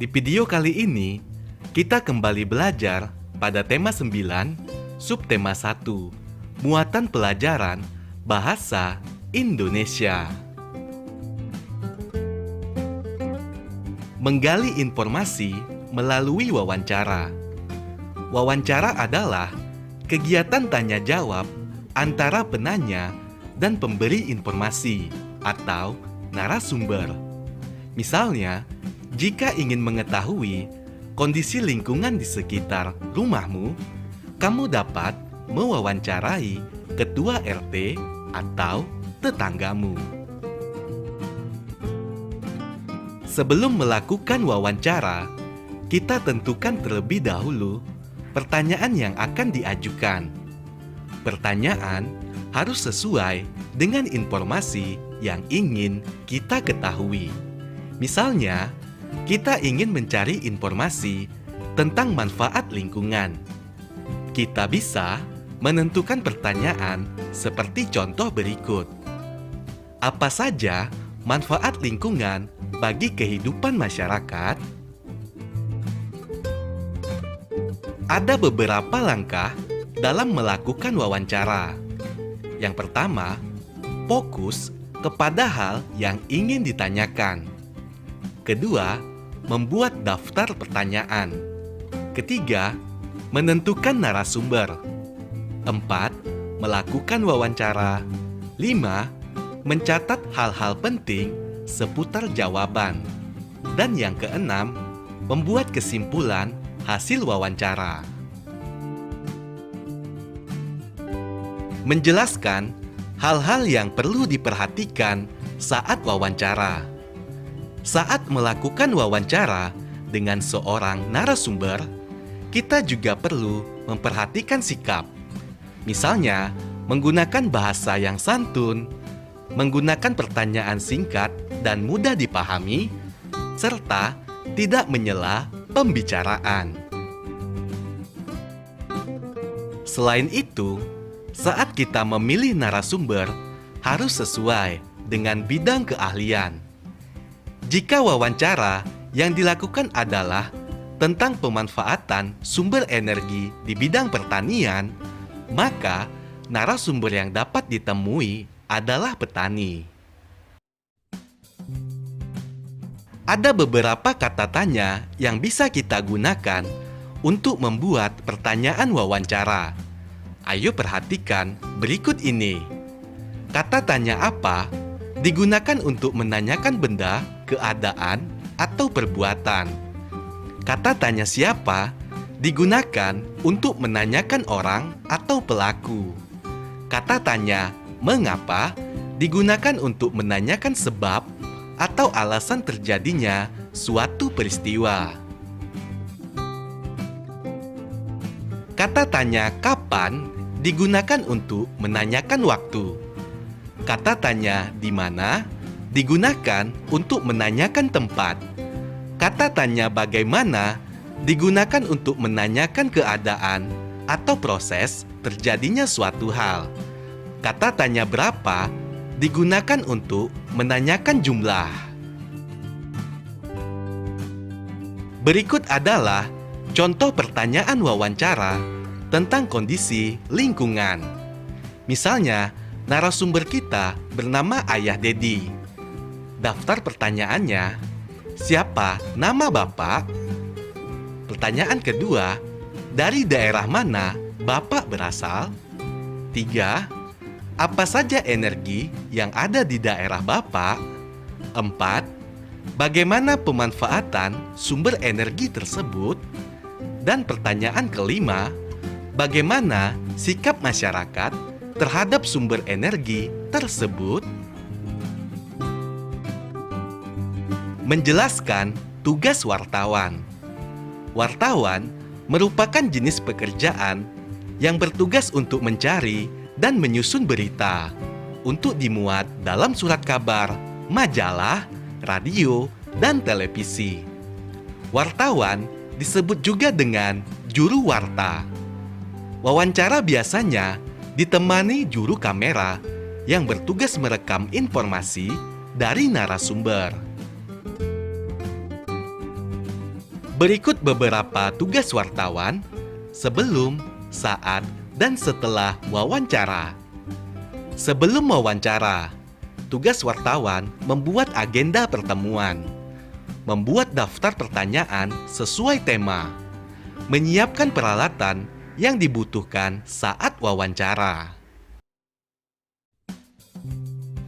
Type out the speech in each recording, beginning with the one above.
Di video kali ini, kita kembali belajar pada tema 9, subtema 1, muatan pelajaran Bahasa Indonesia. Menggali informasi melalui wawancara. Wawancara adalah kegiatan tanya-jawab antara penanya dan pemberi informasi atau narasumber. Misalnya, jika ingin mengetahui kondisi lingkungan di sekitar rumahmu, kamu dapat mewawancarai ketua RT atau tetanggamu. Sebelum melakukan wawancara, kita tentukan terlebih dahulu pertanyaan yang akan diajukan. Pertanyaan harus sesuai dengan informasi yang ingin kita ketahui. Misalnya, kita ingin mencari informasi tentang manfaat lingkungan. Kita bisa menentukan pertanyaan seperti contoh berikut. Apa saja manfaat lingkungan bagi kehidupan masyarakat? Ada beberapa langkah dalam melakukan wawancara. Yang pertama, fokus kepada hal yang ingin ditanyakan. Kedua, membuat daftar pertanyaan. Ketiga, menentukan narasumber. 4. Melakukan wawancara. 5. Mencatat hal-hal penting seputar jawaban. Dan yang keenam, membuat kesimpulan hasil wawancara. Menjelaskan hal-hal yang perlu diperhatikan saat wawancara. Saat melakukan wawancara dengan seorang narasumber, kita juga perlu memperhatikan sikap. Misalnya, menggunakan bahasa yang santun, menggunakan pertanyaan singkat dan mudah dipahami, serta tidak menyela pembicaraan. Selain itu, saat kita memilih narasumber, harus sesuai dengan bidang keahlian. Jika wawancara yang dilakukan adalah tentang pemanfaatan sumber energi di bidang pertanian, maka narasumber yang dapat ditemui adalah petani. Ada beberapa kata tanya yang bisa kita gunakan untuk membuat pertanyaan wawancara. Ayo perhatikan berikut ini. Kata tanya apa digunakan untuk menanyakan benda, keadaan, atau perbuatan. Kata tanya siapa digunakan untuk menanyakan orang atau pelaku. Kata tanya mengapa digunakan untuk menanyakan sebab atau alasan terjadinya suatu peristiwa. Kata tanya kapan digunakan untuk menanyakan waktu. Kata tanya di mana digunakan untuk menanyakan tempat. Kata tanya bagaimana digunakan untuk menanyakan keadaan atau proses terjadinya suatu hal. Kata tanya berapa digunakan untuk menanyakan jumlah. Berikut adalah contoh pertanyaan wawancara tentang kondisi lingkungan. Misalnya, narasumber kita bernama Ayah Dedi. Daftar pertanyaannya, siapa nama Bapak? Pertanyaan kedua, dari daerah mana Bapak berasal? 3. Apa saja energi yang ada di daerah Bapak? 4. Bagaimana pemanfaatan sumber energi tersebut? Dan pertanyaan kelima, bagaimana sikap masyarakat terhadap sumber energi tersebut? Menjelaskan tugas wartawan. Wartawan merupakan jenis pekerjaan yang bertugas untuk mencari dan menyusun berita untuk dimuat dalam surat kabar, majalah, radio, dan televisi. Wartawan disebut juga dengan juru warta. Wawancara biasanya ditemani juru kamera yang bertugas merekam informasi dari narasumber. Berikut beberapa tugas wartawan sebelum, saat, dan setelah wawancara. Sebelum wawancara, tugas wartawan membuat agenda pertemuan, membuat daftar pertanyaan sesuai tema, menyiapkan peralatan yang dibutuhkan saat wawancara.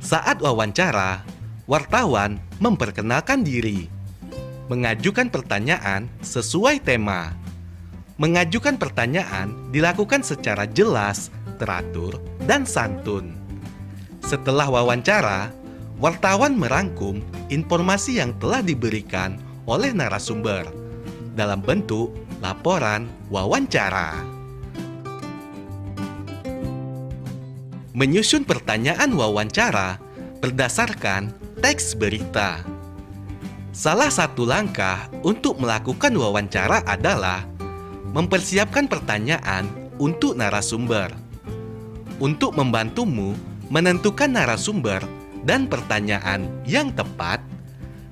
Saat wawancara, wartawan memperkenalkan diri, mengajukan pertanyaan sesuai tema. Mengajukan pertanyaan dilakukan secara jelas, teratur, dan santun. Setelah wawancara, wartawan merangkum informasi yang telah diberikan oleh narasumber dalam bentuk laporan wawancara. Menyusun pertanyaan wawancara berdasarkan teks berita. Salah satu langkah untuk melakukan wawancara adalah mempersiapkan pertanyaan untuk narasumber. Untuk membantumu menentukan narasumber dan pertanyaan yang tepat,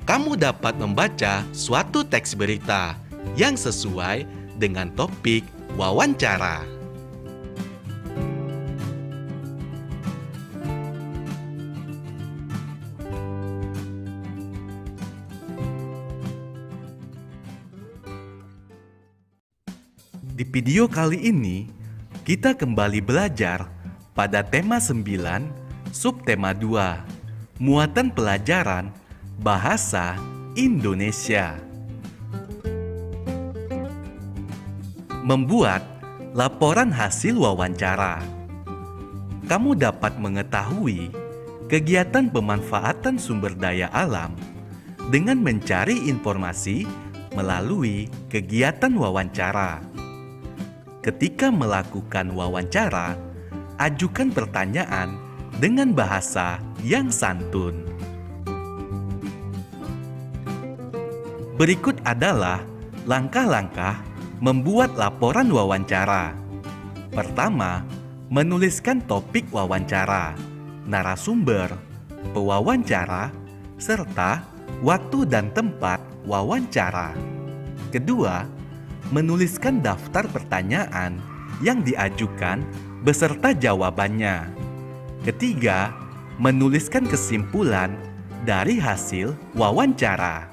kamu dapat membaca suatu teks berita yang sesuai dengan topik wawancara. Di video kali ini, kita kembali belajar pada tema 9, subtema 2, muatan pelajaran bahasa Indonesia. Membuat laporan hasil wawancara. Kamu dapat mengetahui kegiatan pemanfaatan sumber daya alam dengan mencari informasi melalui kegiatan wawancara. Ketika melakukan wawancara, ajukan pertanyaan dengan bahasa yang santun. Berikut adalah langkah-langkah membuat laporan wawancara. Pertama, menuliskan topik wawancara, narasumber, pewawancara, serta waktu dan tempat wawancara. Kedua, menuliskan daftar pertanyaan yang diajukan beserta jawabannya. Ketiga, menuliskan kesimpulan dari hasil wawancara.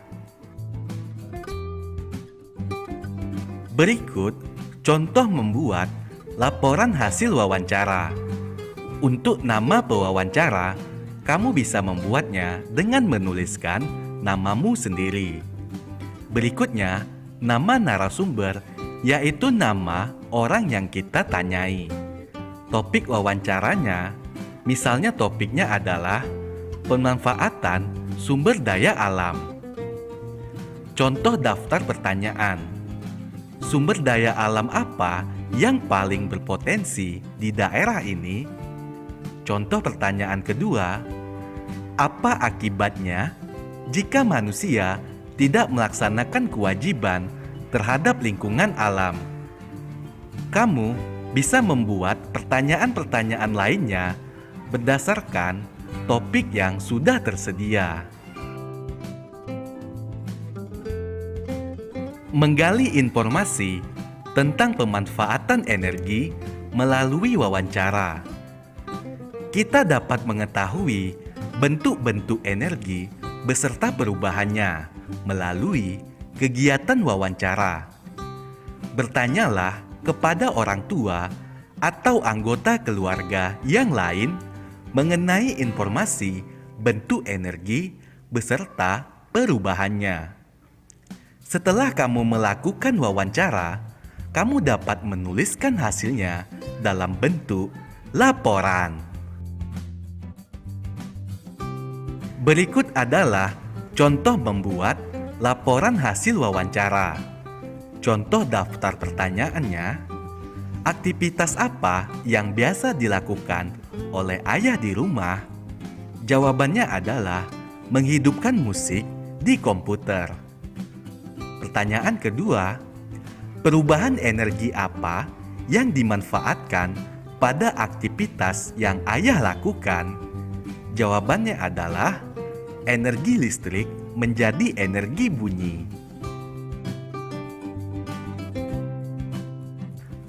Berikut contoh membuat laporan hasil wawancara. Untuk nama pewawancara, kamu bisa membuatnya dengan menuliskan namamu sendiri. Berikutnya, nama narasumber, yaitu nama orang yang kita tanyai. Topik wawancaranya, misalnya topiknya adalah pemanfaatan sumber daya alam. Contoh daftar pertanyaan. Sumber daya alam apa yang paling berpotensi di daerah ini? Contoh pertanyaan kedua, apa akibatnya jika manusia tidak melaksanakan kewajiban terhadap lingkungan alam? Kamu bisa membuat pertanyaan-pertanyaan lainnya berdasarkan topik yang sudah tersedia. Menggali informasi tentang pemanfaatan energi melalui wawancara. Kita dapat mengetahui bentuk-bentuk energi beserta perubahannya melalui kegiatan wawancara. Bertanyalah kepada orang tua atau anggota keluarga yang lain mengenai informasi bentuk energi beserta perubahannya. Setelah kamu melakukan wawancara, kamu dapat menuliskan hasilnya dalam bentuk laporan. Berikut adalah contoh membuat laporan hasil wawancara. Contoh daftar pertanyaannya, aktivitas apa yang biasa dilakukan oleh ayah di rumah? Jawabannya adalah menghidupkan musik di komputer. Pertanyaan kedua, perubahan energi apa yang dimanfaatkan pada aktivitas yang ayah lakukan? Jawabannya adalah energi listrik menjadi energi bunyi.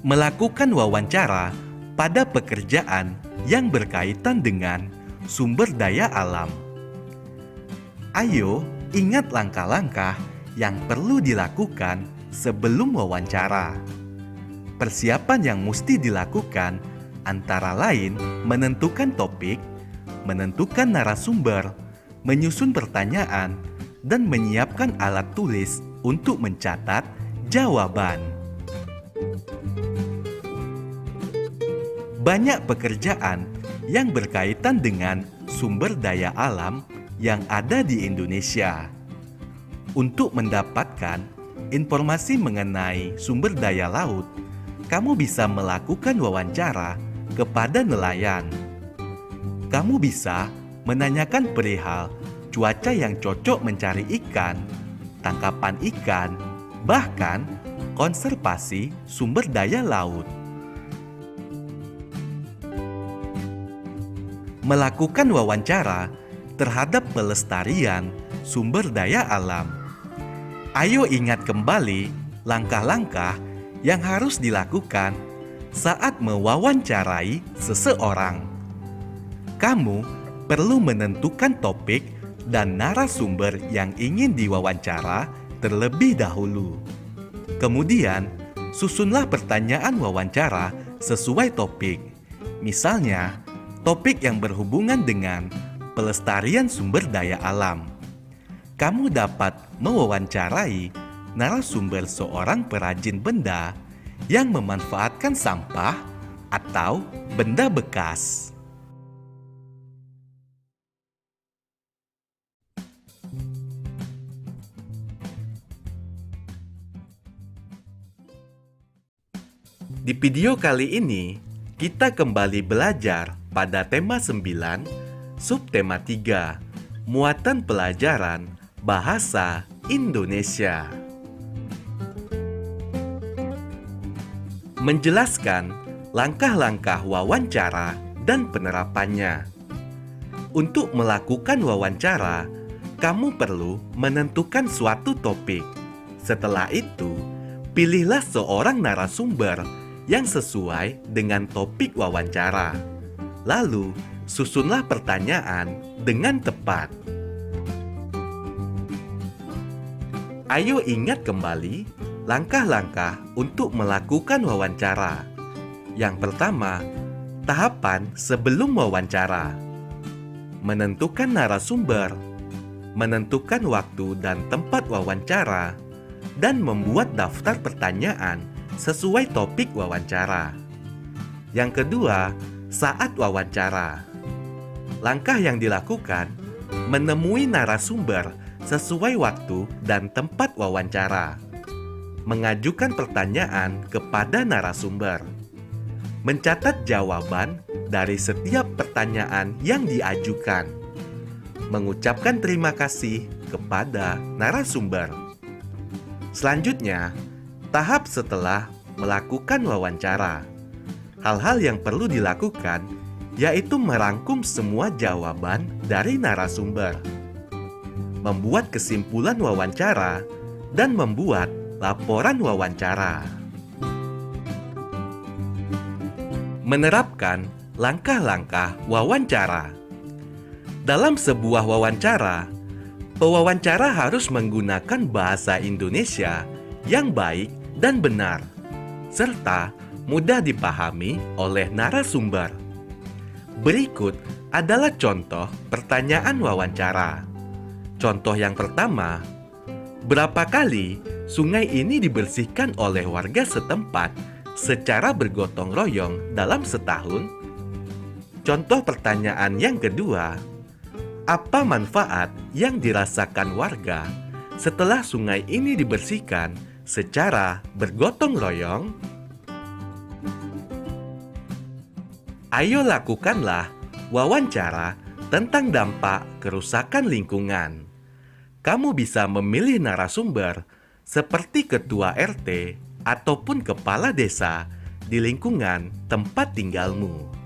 Melakukan wawancara pada pekerjaan yang berkaitan dengan sumber daya alam. Ayo ingat langkah-langkah yang perlu dilakukan sebelum wawancara. Persiapan yang mesti dilakukan antara lain menentukan topik, menentukan narasumber, menyusun pertanyaan, dan menyiapkan alat tulis untuk mencatat jawaban. Banyak pekerjaan yang berkaitan dengan sumber daya alam yang ada di Indonesia. Untuk mendapatkan informasi mengenai sumber daya laut, kamu bisa melakukan wawancara kepada nelayan. Kamu bisa menanyakan perihal cuaca yang cocok mencari ikan, tangkapan ikan, bahkan konservasi sumber daya laut. Melakukan wawancara terhadap pelestarian sumber daya alam. Ayo ingat kembali langkah-langkah yang harus dilakukan saat mewawancarai seseorang. Kamu perlu menentukan topik dan narasumber yang ingin diwawancara terlebih dahulu. Kemudian, susunlah pertanyaan wawancara sesuai topik. Misalnya, topik yang berhubungan dengan pelestarian sumber daya alam. Kamu dapat mewawancarai narasumber seorang perajin benda yang memanfaatkan sampah atau benda bekas. Di video kali ini, kita kembali belajar pada tema 9, subtema 3, muatan pelajaran bahasa Indonesia. Menjelaskan langkah-langkah wawancara dan penerapannya. Untuk melakukan wawancara, kamu perlu menentukan suatu topik. Setelah itu, pilihlah seorang narasumber yang sesuai dengan topik wawancara. Lalu, susunlah pertanyaan dengan tepat. Ayo ingat kembali langkah-langkah untuk melakukan wawancara. Yang pertama, tahapan sebelum wawancara. Menentukan narasumber, menentukan waktu dan tempat wawancara, dan membuat daftar pertanyaan sesuai topik wawancara. Yang kedua, saat wawancara. Langkah yang dilakukan, menemui narasumber sesuai waktu dan tempat wawancara. Mengajukan pertanyaan kepada narasumber. Mencatat jawaban dari setiap pertanyaan yang diajukan. Mengucapkan terima kasih kepada narasumber. Selanjutnya, tahap setelah melakukan wawancara. Hal-hal yang perlu dilakukan yaitu merangkum semua jawaban dari narasumber, membuat kesimpulan wawancara, dan membuat laporan wawancara. Menerapkan langkah-langkah wawancara. Dalam sebuah wawancara, pewawancara harus menggunakan bahasa Indonesia yang baik dan benar, serta mudah dipahami oleh narasumber. Berikut adalah contoh pertanyaan wawancara. Contoh yang pertama, berapa kali sungai ini dibersihkan oleh warga setempat secara bergotong royong dalam setahun? Contoh pertanyaan yang kedua, apa manfaat yang dirasakan warga setelah sungai ini dibersihkan secara bergotong royong? Ayo lakukanlah wawancara tentang dampak kerusakan lingkungan. Kamu bisa memilih narasumber seperti ketua RT ataupun kepala desa di lingkungan tempat tinggalmu.